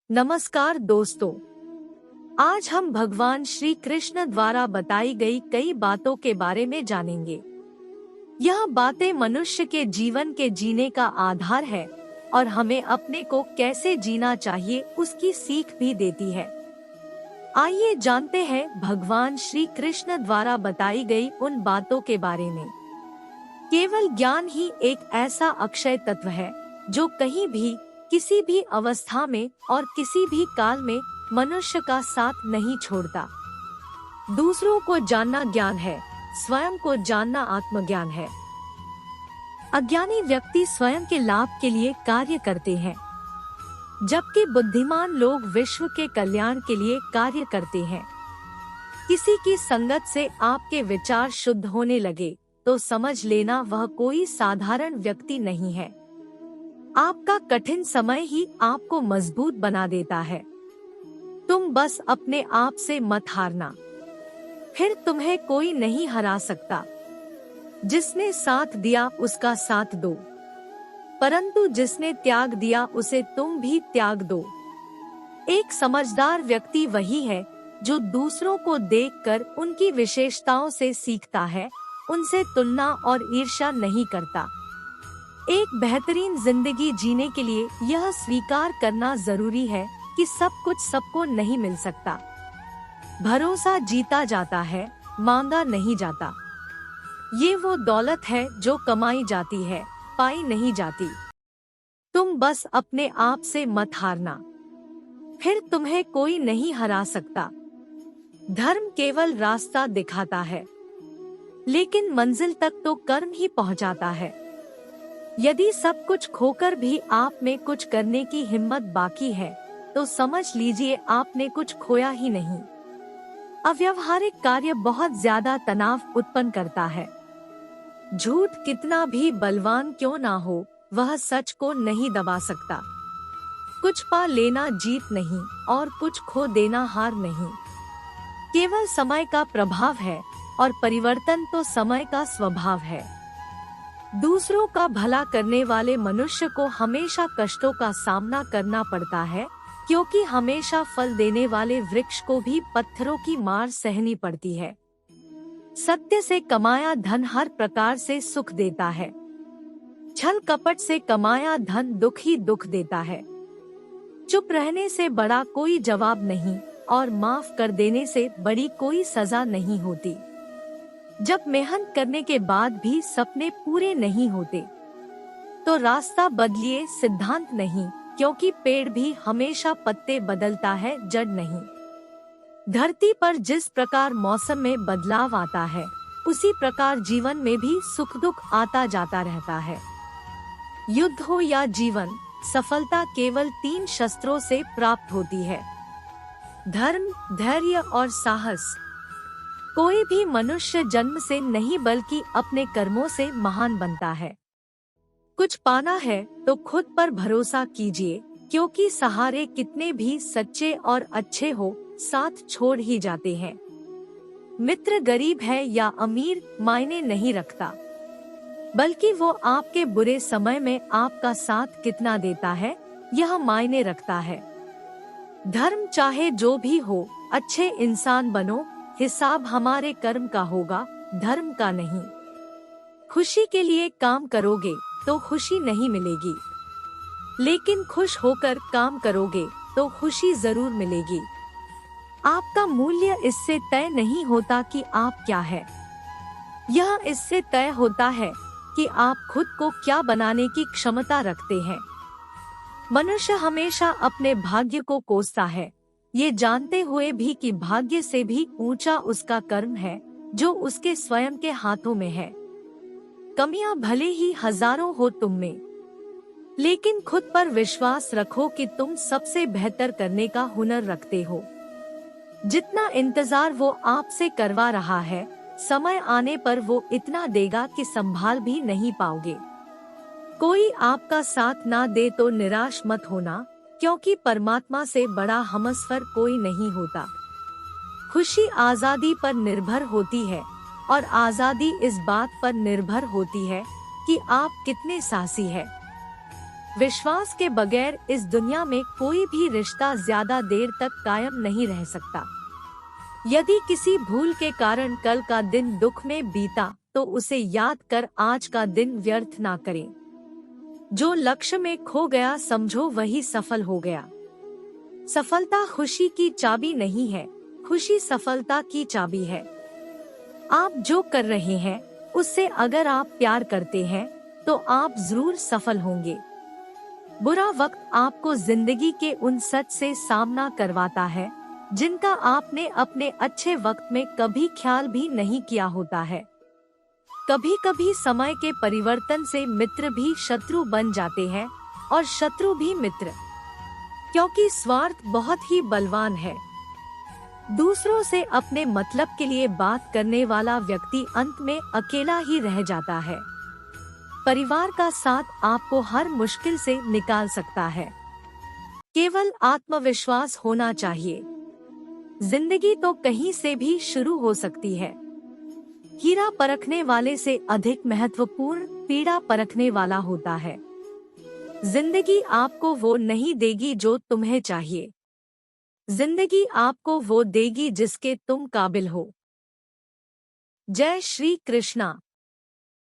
नमस्कार दोस्तों, आज हम भगवान श्री कृष्ण द्वारा बताई गई कई बातों के बारे में जानेंगे। यह बातें मनुष्य के जीवन के जीने का आधार है और हमें अपने को कैसे जीना चाहिए उसकी सीख भी देती है। आइए जानते हैं भगवान श्री कृष्ण द्वारा बताई गई उन बातों के बारे में। केवल ज्ञान ही एक ऐसा अक्षय तत्व है जो कहीं भी, किसी भी अवस्था में और किसी भी काल में मनुष्य का साथ नहीं छोड़ता। दूसरों को जानना ज्ञान है, स्वयं को जानना आत्मज्ञान है। अज्ञानी व्यक्ति स्वयं के लाभ के लिए कार्य करते हैं, जबकि बुद्धिमान लोग विश्व के कल्याण के लिए कार्य करते हैं। किसी की संगत से आपके विचार शुद्ध होने लगे तो समझ लेना वह कोई साधारण व्यक्ति नहीं है। आपका कठिन समय ही आपको मजबूत बना देता है। तुम बस अपने आप से मत हारना, फिर तुम्हें कोई नहीं हरा सकता। जिसने साथ दिया उसका साथ दो, परंतु जिसने त्याग दिया उसे तुम भी त्याग दो। एक समझदार व्यक्ति वही है जो दूसरों को देखकर उनकी विशेषताओं से सीखता है, उनसे तुलना और ईर्ष्या नहीं करता। एक बेहतरीन जिंदगी जीने के लिए यह स्वीकार करना जरूरी है कि सब कुछ सबको नहीं मिल सकता। भरोसा जीता जाता है, मांगा नहीं जाता। ये वो दौलत है जो कमाई जाती है, पाई नहीं जाती। तुम बस अपने आप से मत हारना, फिर तुम्हें कोई नहीं हरा सकता। धर्म केवल रास्ता दिखाता है, लेकिन मंजिल तक तो कर्म ही पहुंचाता है। यदि सब कुछ खोकर भी आप में कुछ करने की हिम्मत बाकी है, तो समझ लीजिए आपने कुछ खोया ही नहीं। अव्यावहारिक कार्य बहुत ज्यादा तनाव उत्पन्न करता है। झूठ कितना भी बलवान क्यों ना हो, वह सच को नहीं दबा सकता। कुछ पा लेना जीत नहीं और कुछ खो देना हार नहीं। केवल समय का प्रभाव है और परिवर्तन तो समय का स्वभाव है। दूसरों का भला करने वाले मनुष्य को हमेशा कष्टों का सामना करना पड़ता है, क्योंकि हमेशा फल देने वाले वृक्ष को भी पत्थरों की मार सहनी पड़ती है। सत्य से कमाया धन हर प्रकार से सुख देता है। छल कपट से कमाया धन दुख ही दुख देता है। चुप रहने से बड़ा कोई जवाब नहीं और माफ कर देने से बड़ी कोई सजा नहीं होती। जब मेहनत करने के बाद भी सपने पूरे नहीं होते, तो रास्ता बदलिए, सिद्धांत नहीं, क्योंकि पेड़ भी हमेशा पत्ते बदलता है, जड़ नहीं। धरती पर जिस प्रकार मौसम में बदलाव आता है, उसी प्रकार जीवन में भी सुख दुख आता जाता रहता है। युद्ध हो या जीवन, सफलता केवल 3 शस्त्रों से प्राप्त होती है: धर्म, धैर्य और साहस। कोई भी मनुष्य जन्म से नहीं बल्कि अपने कर्मों से महान बनता है। कुछ पाना है तो खुद पर भरोसा कीजिए, क्योंकि सहारे कितने भी सच्चे और अच्छे हो, साथ छोड़ ही जाते हैं। मित्र गरीब है या अमीर मायने नहीं रखता, बल्कि वो आपके बुरे समय में आपका साथ कितना देता है, यह मायने रखता है। धर्म चाहे जो भी हो, अच्छे इंसान बनो, हिसाब हमारे कर्म का होगा, धर्म का नहीं। खुशी के लिए काम करोगे तो खुशी नहीं मिलेगी, लेकिन खुश होकर काम करोगे तो खुशी जरूर मिलेगी। आपका मूल्य इससे तय नहीं होता कि आप क्या है, यह इससे तय होता है कि आप खुद को क्या बनाने की क्षमता रखते हैं। मनुष्य हमेशा अपने भाग्य को कोसता है, ये जानते हुए भी कि भाग्य से भी ऊंचा उसका कर्म है जो उसके स्वयं के हाथों में है। कमियां भले ही हजारों हो तुम में, लेकिन खुद पर विश्वास रखो कि तुम सबसे बेहतर करने का हुनर रखते हो। जितना इंतजार वो आपसे करवा रहा है, समय आने पर वो इतना देगा कि संभाल भी नहीं पाओगे। कोई आपका साथ ना दे तो निराश मत होना, क्योंकि परमात्मा से बड़ा हमसफर कोई नहीं होता। खुशी आजादी पर निर्भर होती है और आजादी इस बात पर निर्भर होती है कि आप कितने साहसी है। विश्वास के बगैर इस दुनिया में कोई भी रिश्ता ज्यादा देर तक कायम नहीं रह सकता। यदि किसी भूल के कारण कल का दिन दुख में बीता तो उसे याद कर आज का दिन व्यर्थ ना करें। जो लक्ष्य में खो गया समझो वही सफल हो गया। सफलता खुशी की चाबी नहीं है, खुशी सफलता की चाबी है। आप जो कर रहे हैं उससे अगर आप प्यार करते हैं तो आप जरूर सफल होंगे। बुरा वक्त आपको जिंदगी के उन सच से सामना करवाता है जिनका आपने अपने अच्छे वक्त में कभी ख्याल भी नहीं किया होता है। कभी कभी समय के परिवर्तन से मित्र भी शत्रु बन जाते हैं और शत्रु भी मित्र, क्योंकि स्वार्थ बहुत ही बलवान है। दूसरों से अपने मतलब के लिए बात करने वाला व्यक्ति अंत में अकेला ही रह जाता है। परिवार का साथ आपको हर मुश्किल से निकाल सकता है। केवल आत्मविश्वास होना चाहिए। जिंदगी तो कहीं से भी शुरू हो सकती है। हीरा परखने वाले से अधिक महत्वपूर्ण पीड़ा परखने वाला होता है। जिंदगी आपको वो नहीं देगी जो तुम्हें चाहिए, जिंदगी आपको वो देगी जिसके तुम काबिल हो। जय श्री कृष्णा।